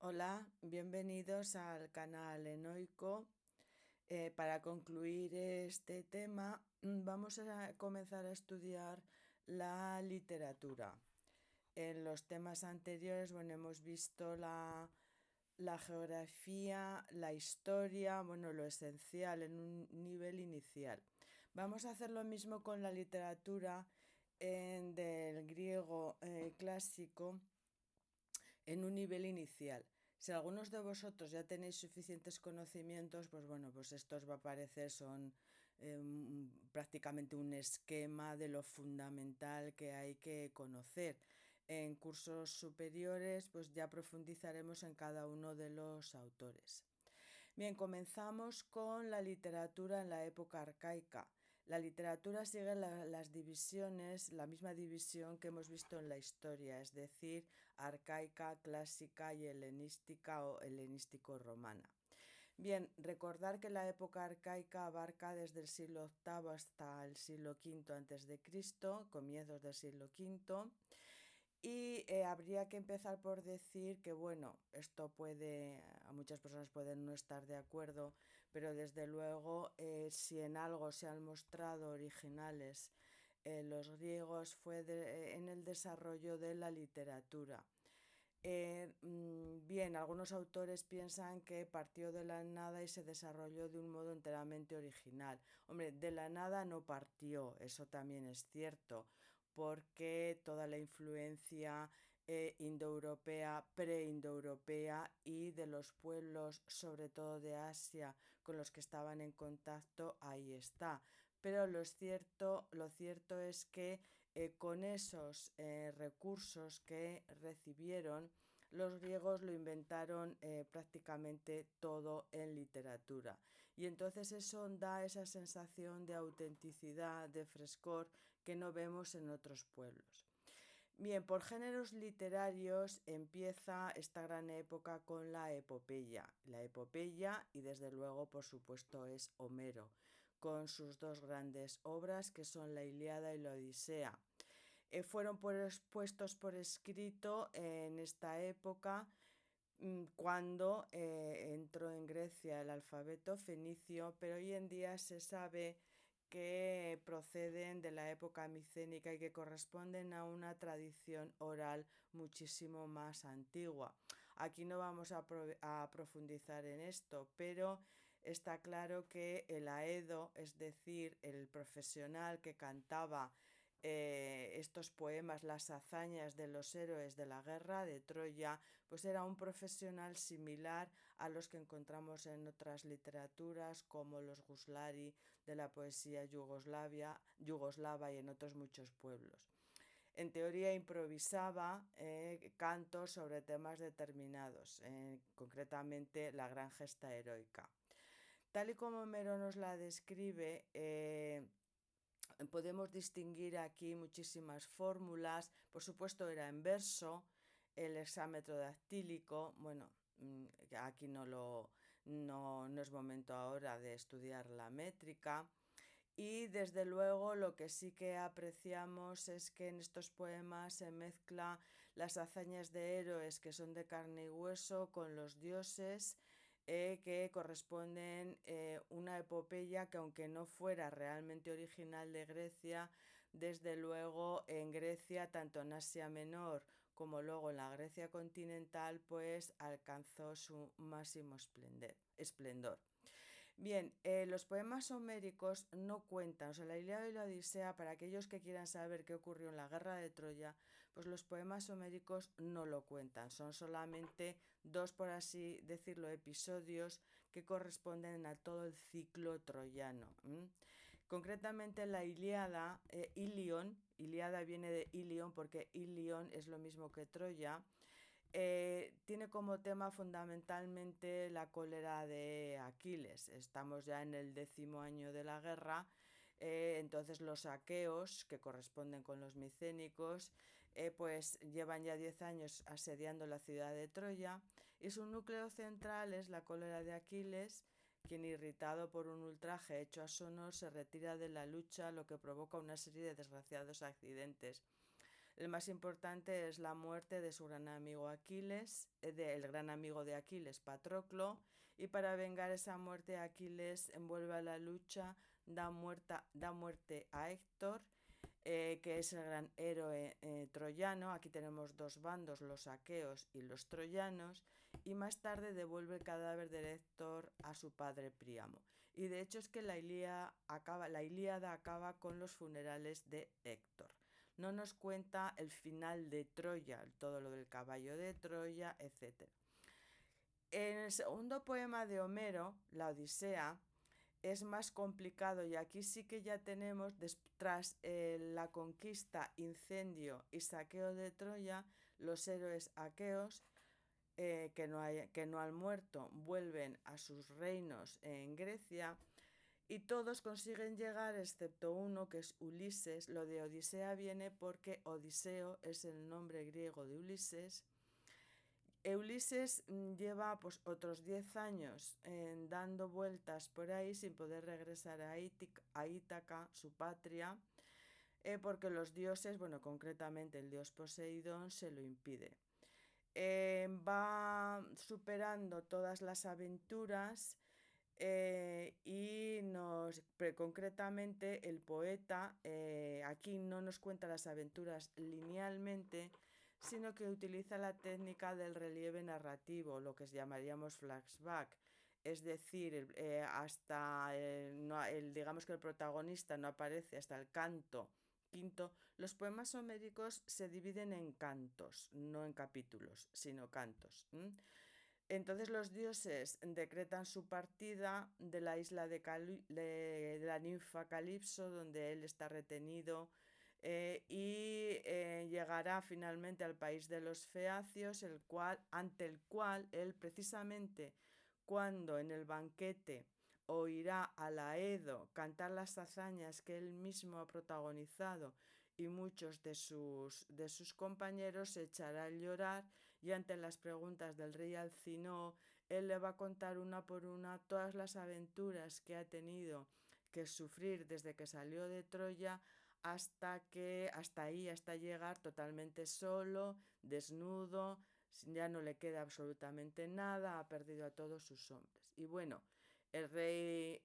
Hola, bienvenidos al canal Enoico. Para concluir este tema, vamos a comenzar a estudiar la literatura. En los temas anteriores, bueno, hemos visto la geografía, la historia, bueno, lo esencial en un nivel inicial. Vamos a hacer lo mismo con la literatura del griego clásico en un nivel inicial. Si algunos de vosotros ya tenéis suficientes conocimientos, pues bueno, pues esto os va a parecer son prácticamente un esquema de lo fundamental que hay que conocer. En cursos superiores, pues ya profundizaremos en cada uno de los autores. Bien, comenzamos con la literatura en la época arcaica. La literatura sigue las divisiones, la misma división que hemos visto en la historia, es decir, arcaica, clásica y helenística o helenístico-romana. Bien, recordar que la época arcaica abarca desde el siglo VIII hasta el siglo V antes de Cristo, comienzos del siglo V. Y habría que empezar por decir que, bueno, esto puede, a muchas personas pueden no estar de acuerdo, pero desde luego, si en algo se han mostrado originales los griegos fue en el desarrollo de la literatura. Bien, algunos autores piensan que partió de la nada y se desarrolló de un modo enteramente original. Hombre, de la nada no partió, eso también es cierto, porque toda la influencia indoeuropea, preindoeuropea y de los pueblos, sobre todo de Asia, con los que estaban en contacto, ahí está. Pero lo cierto es que con esos recursos que recibieron, los griegos lo inventaron prácticamente todo en literatura. Y entonces eso da esa sensación de autenticidad, de frescor que no vemos en otros pueblos. Bien, por géneros literarios empieza esta gran época con la epopeya. La epopeya, y desde luego, por supuesto, es Homero, con sus dos grandes obras que son la Ilíada y la Odisea. Fueron puestos por escrito en esta época cuando entró en Grecia el alfabeto fenicio, pero hoy en día se sabe que proceden de la época micénica y que corresponden a una tradición oral muchísimo más antigua. Aquí no vamos a profundizar en esto, pero está claro que el aedo, es decir, el profesional que cantaba estos poemas, las hazañas de los héroes de la guerra de Troya, pues era un profesional similar a los que encontramos en otras literaturas como los Guslari de la poesía yugoslava y en otros muchos pueblos. En teoría improvisaba cantos sobre temas determinados, concretamente la gran gesta heroica. Tal y como Homero nos la describe, podemos distinguir aquí muchísimas fórmulas. Por supuesto era en verso, el hexámetro dactílico. Bueno, aquí no es momento ahora de estudiar la métrica. Y desde luego lo que sí que apreciamos es que en estos poemas se mezcla las hazañas de héroes que son de carne y hueso con los dioses que corresponden una epopeya que aunque no fuera realmente original de Grecia, desde luego en Grecia, tanto en Asia Menor como luego en la Grecia continental, pues alcanzó su máximo esplendor. Bien, los poemas homéricos no cuentan, o sea, la Ilíada y la Odisea, para aquellos que quieran saber qué ocurrió en la guerra de Troya, pues los poemas homéricos no lo cuentan, son solamente dos, por así decirlo, episodios que corresponden a todo el ciclo troyano. Concretamente la Ilíada, Ilion, Ilíada viene de Ilion porque Ilion es lo mismo que Troya, tiene como tema fundamentalmente la cólera de Aquiles. Estamos ya en el 10º año de la guerra. Entonces los aqueos, que corresponden con los micénicos, pues llevan ya 10 años asediando la ciudad de Troya y su núcleo central es la cólera de Aquiles, quien irritado por un ultraje hecho a Sonor se retira de la lucha, lo que provoca una serie de desgraciados accidentes. El más importante es la muerte de su gran amigo Aquiles, del gran amigo de Aquiles, Patroclo, y para vengar esa muerte Aquiles envuelve a la lucha, da muerte a Héctor, que es el gran héroe troyano. Aquí tenemos dos bandos, los aqueos y los troyanos, y más tarde devuelve el cadáver de Héctor a su padre Príamo. Y de hecho es que la Ilíada acaba con los funerales de Héctor. No nos cuenta el final de Troya, todo lo del caballo de Troya, etc. En el segundo poema de Homero, la Odisea, es más complicado y aquí sí que ya tenemos, tras la conquista, incendio y saqueo de Troya, los héroes aqueos que no han muerto vuelven a sus reinos en Grecia y todos consiguen llegar excepto uno que es Ulises. Lo de Odisea viene porque Odiseo es el nombre griego de Ulises. Ulises lleva pues otros 10 años dando vueltas por ahí sin poder regresar a Ítaca, su patria, porque los dioses, bueno, concretamente el dios Poseidón, se lo impide. Va superando todas las aventuras y concretamente el poeta aquí no nos cuenta las aventuras linealmente, sino que utiliza la técnica del relieve narrativo, lo que llamaríamos flashback. Es decir, digamos que el protagonista no aparece hasta el canto quinto. Los poemas homéricos se dividen en cantos, no en capítulos, sino cantos. Entonces los dioses decretan su partida de la isla de la ninfa Calipso, donde él está retenido, y llegará finalmente al país de los feacios, ante el cual él precisamente cuando en el banquete oirá a Laedo cantar las hazañas que él mismo ha protagonizado y muchos de sus compañeros se echará a llorar, y ante las preguntas del rey Alcinoo, él le va a contar una por una todas las aventuras que ha tenido que sufrir desde que salió de Troya hasta llegar totalmente solo, desnudo, ya no le queda absolutamente nada, ha perdido a todos sus hombres. Y bueno, el rey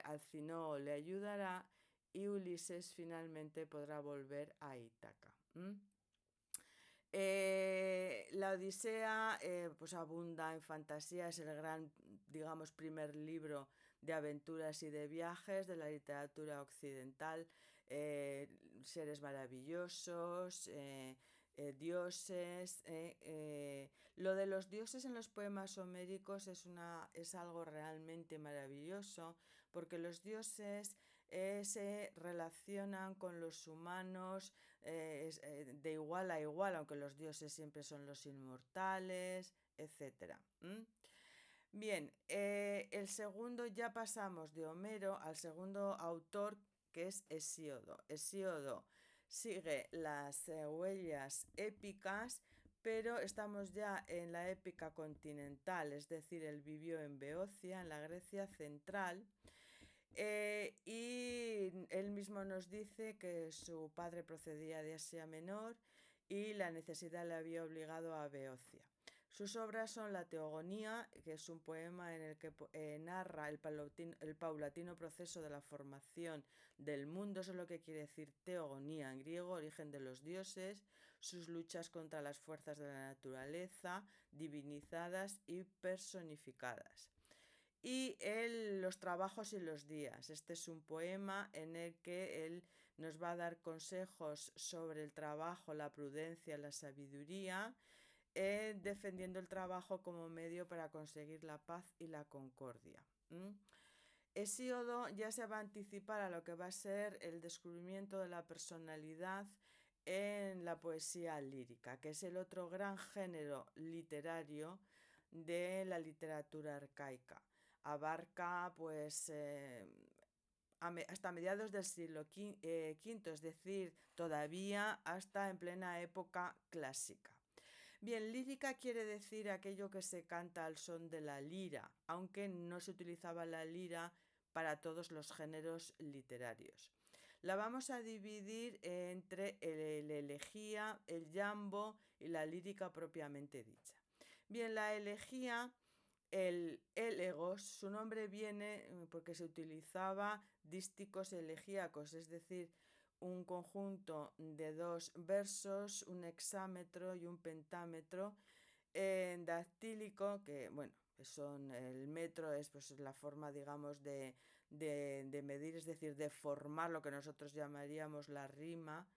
Alcinoo le ayudará y Ulises finalmente podrá volver a Ítaca. La Odisea pues abunda en fantasía, es el gran, digamos, primer libro de aventuras y de viajes de la literatura occidental. Seres maravillosos, dioses. Lo de los dioses en los poemas homéricos es algo realmente maravilloso, porque los dioses se relacionan con los humanos de igual a igual, aunque los dioses siempre son los inmortales, etc. Bien, el segundo, ya pasamos de Homero al segundo autor, que es Hesíodo. Hesíodo sigue las huellas épicas, pero estamos ya en la épica continental, es decir, él vivió en Beocia, en la Grecia central, y él mismo nos dice que su padre procedía de Asia Menor y la necesidad le había obligado a Beocia. Sus obras son la Teogonía, que es un poema en el que narra el paulatino proceso de la formación del mundo, eso es lo que quiere decir teogonía en griego, origen de los dioses, sus luchas contra las fuerzas de la naturaleza, divinizadas y personificadas. Y los trabajos y los días. Este es un poema en el que él nos va a dar consejos sobre el trabajo, la prudencia, la sabiduría, defendiendo el trabajo como medio para conseguir la paz y la concordia. Hesíodo ya se va a anticipar a lo que va a ser el descubrimiento de la personalidad en la poesía lírica, que es el otro gran género literario de la literatura arcaica. Abarca pues hasta mediados del siglo V, es decir, todavía hasta en plena época clásica. Bien, lírica quiere decir aquello que se canta al son de la lira, aunque no se utilizaba la lira para todos los géneros literarios. La vamos a dividir entre el elegía, el jambo y la lírica propiamente dicha. Bien, la elegía, el elegos, su nombre viene porque se utilizaba dísticos elegíacos, es decir, un conjunto de dos versos, un hexámetro y un pentámetro en dactílico, que bueno, son el metro es pues la forma, digamos, de medir, es decir, de formar lo que nosotros llamaríamos la rima,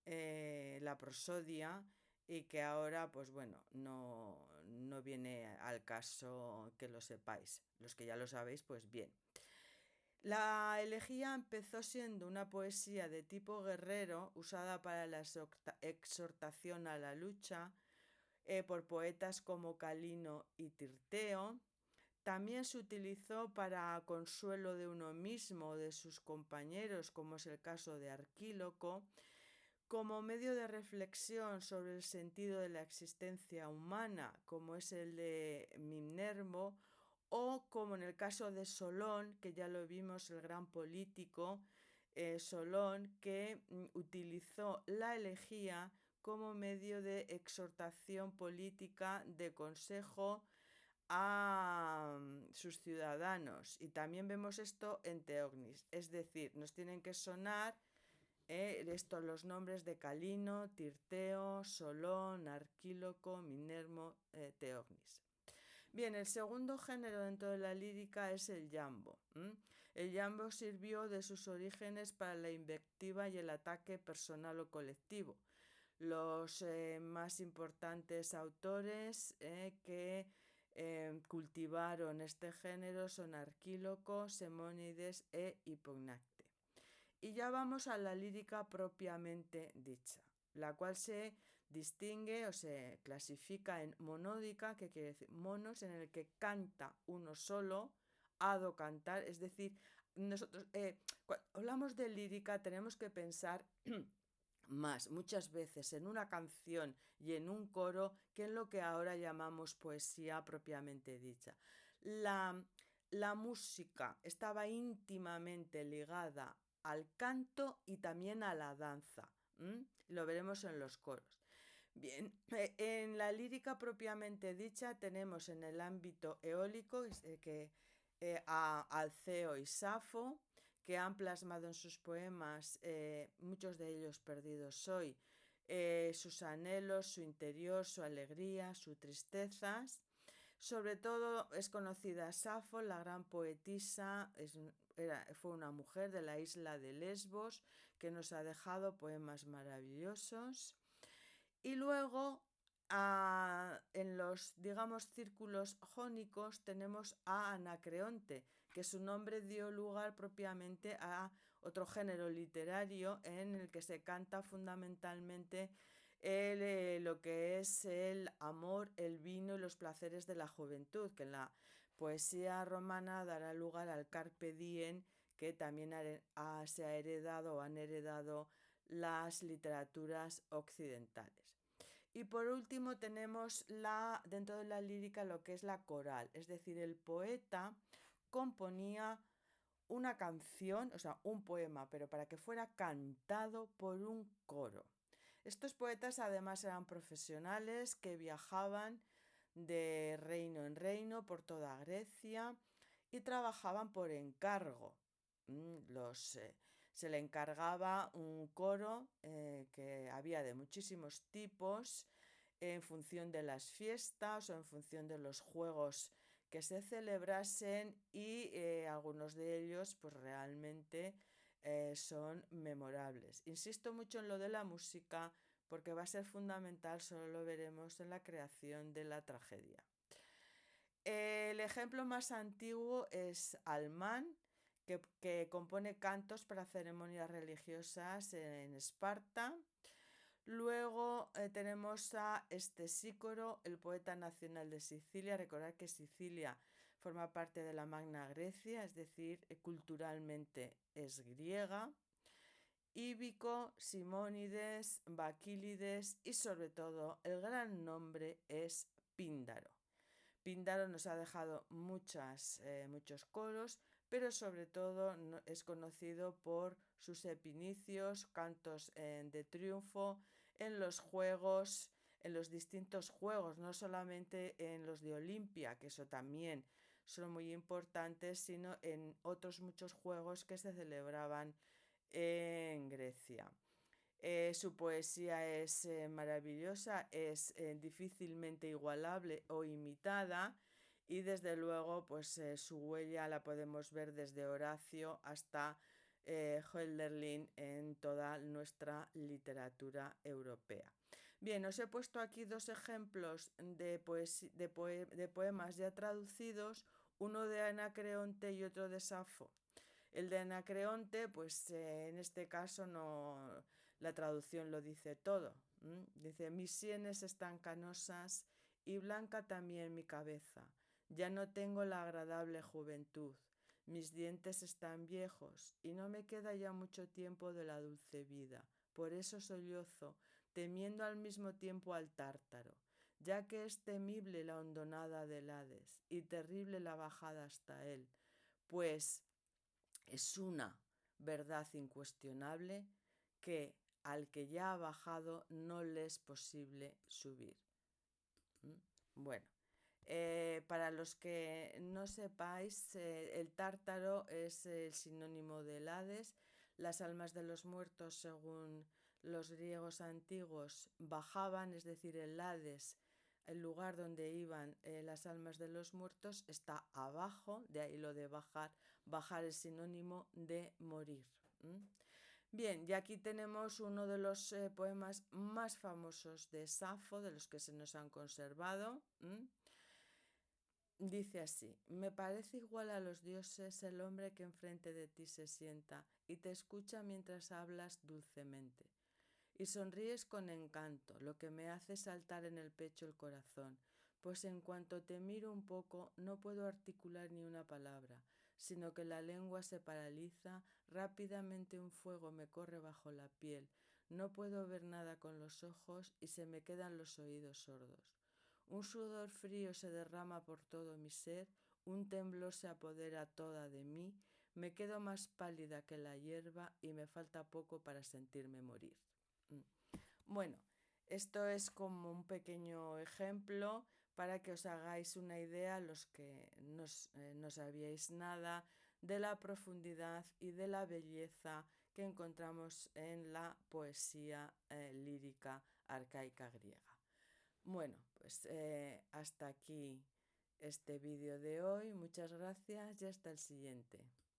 la prosodia, y que ahora, pues bueno, no viene al caso que lo sepáis. Los que ya lo sabéis, pues bien. La elegía empezó siendo una poesía de tipo guerrero usada para la exhortación a la lucha por poetas como Calino y Tirteo. También se utilizó para consuelo de uno mismo o de sus compañeros, como es el caso de Arquíloco, como medio de reflexión sobre el sentido de la existencia humana, como es el de Minervo, o como en el caso de Solón, que ya lo vimos, el gran político Solón, que utilizó la elegía como medio de exhortación política, de consejo a sus ciudadanos. Y también vemos esto en Teognis, es decir, nos tienen que sonar estos los nombres de Calino, Tirteo, Solón, Arquíloco, Minervo, Teognis. Bien, el segundo género dentro de la lírica es el jambo. El jambo sirvió de sus orígenes para la invectiva y el ataque personal o colectivo. Los más importantes autores que cultivaron este género son Arquíloco, Semónides e Hipocnacte. Y ya vamos a la lírica propiamente dicha, la cual se distingue o se clasifica en monódica, que quiere decir monos, en el que canta uno solo, ado cantar, es decir, nosotros cuando hablamos de lírica tenemos que pensar más muchas veces en una canción y en un coro que en lo que ahora llamamos poesía propiamente dicha. La, la música estaba íntimamente ligada al canto y también a la danza. Lo veremos en los coros. Bien, en la lírica propiamente dicha tenemos en el ámbito eólico a Alceo y Safo, que han plasmado en sus poemas, muchos de ellos perdidos hoy, sus anhelos, su interior, su alegría, sus tristezas. Sobre todo es conocida Safo, la gran poetisa, fue una mujer de la isla de Lesbos que nos ha dejado poemas maravillosos. Y luego en los, digamos, círculos jónicos tenemos a Anacreonte, que su nombre dio lugar propiamente a otro género literario en el que se canta fundamentalmente lo que es el amor, el vino y los placeres de la juventud, que en la poesía romana dará lugar al carpe diem, que también se ha heredado o han heredado las literaturas occidentales. Y por último tenemos dentro de la lírica lo que es la coral, es decir, el poeta componía una canción, o sea, un poema, pero para que fuera cantado por un coro. Estos poetas además eran profesionales que viajaban de reino en reino por toda Grecia y trabajaban por encargo. Se le encargaba un coro que había de muchísimos tipos en función de las fiestas o en función de los juegos que se celebrasen y algunos de ellos pues realmente son memorables. Insisto mucho en lo de la música porque va a ser fundamental, solo lo veremos en la creación de la tragedia. El ejemplo más antiguo es Almán, que compone cantos para ceremonias religiosas en Esparta. Luego tenemos a Estesícoro, el poeta nacional de Sicilia. Recordad que Sicilia forma parte de la Magna Grecia, es decir, culturalmente es griega. Íbico, Simónides, Baquílides y sobre todo el gran nombre es Píndaro. Píndaro nos ha dejado muchos coros, pero sobre todo es conocido por sus epinicios, cantos de triunfo en los juegos, en los distintos juegos, no solamente en los de Olimpia, que eso también son muy importantes, sino en otros muchos juegos que se celebraban en Grecia. Su poesía es maravillosa, es difícilmente igualable o imitada y desde luego pues su huella la podemos ver desde Horacio hasta Hölderlin en toda nuestra literatura europea. Bien, os he puesto aquí dos ejemplos de poemas ya traducidos, uno de Anacreonte y otro de Safo. El de Anacreonte, pues en este caso no, la traducción lo dice todo. Dice, mis sienes están canosas y blanca también mi cabeza. Ya no tengo la agradable juventud. Mis dientes están viejos y no me queda ya mucho tiempo de la dulce vida. Por eso sollozo, temiendo al mismo tiempo al tártaro, ya que es temible la hondonada del Hades y terrible la bajada hasta él, pues es una verdad incuestionable que al que ya ha bajado no le es posible subir. Bueno, para los que no sepáis, el tártaro es el sinónimo del Hades. Las almas de los muertos, según los griegos antiguos, bajaban, es decir, el Hades, el lugar donde iban las almas de los muertos, está abajo, de ahí lo de bajar. Bajar es sinónimo de morir. Bien, y aquí tenemos uno de los poemas más famosos de Safo, de los que se nos han conservado. Dice así, me parece igual a los dioses el hombre que enfrente de ti se sienta y te escucha mientras hablas dulcemente. Y sonríes con encanto, lo que me hace saltar en el pecho el corazón, pues en cuanto te miro un poco no puedo articular ni una palabra, sino que la lengua se paraliza, rápidamente un fuego me corre bajo la piel, no puedo ver nada con los ojos y se me quedan los oídos sordos. Un sudor frío se derrama por todo mi ser, un temblor se apodera toda de mí, me quedo más pálida que la hierba y me falta poco para sentirme morir. Bueno, esto es como un pequeño ejemplo para que os hagáis una idea, los que no sabíais nada, de la profundidad y de la belleza que encontramos en la poesía lírica arcaica griega. Bueno, pues hasta aquí este vídeo de hoy. Muchas gracias y hasta el siguiente.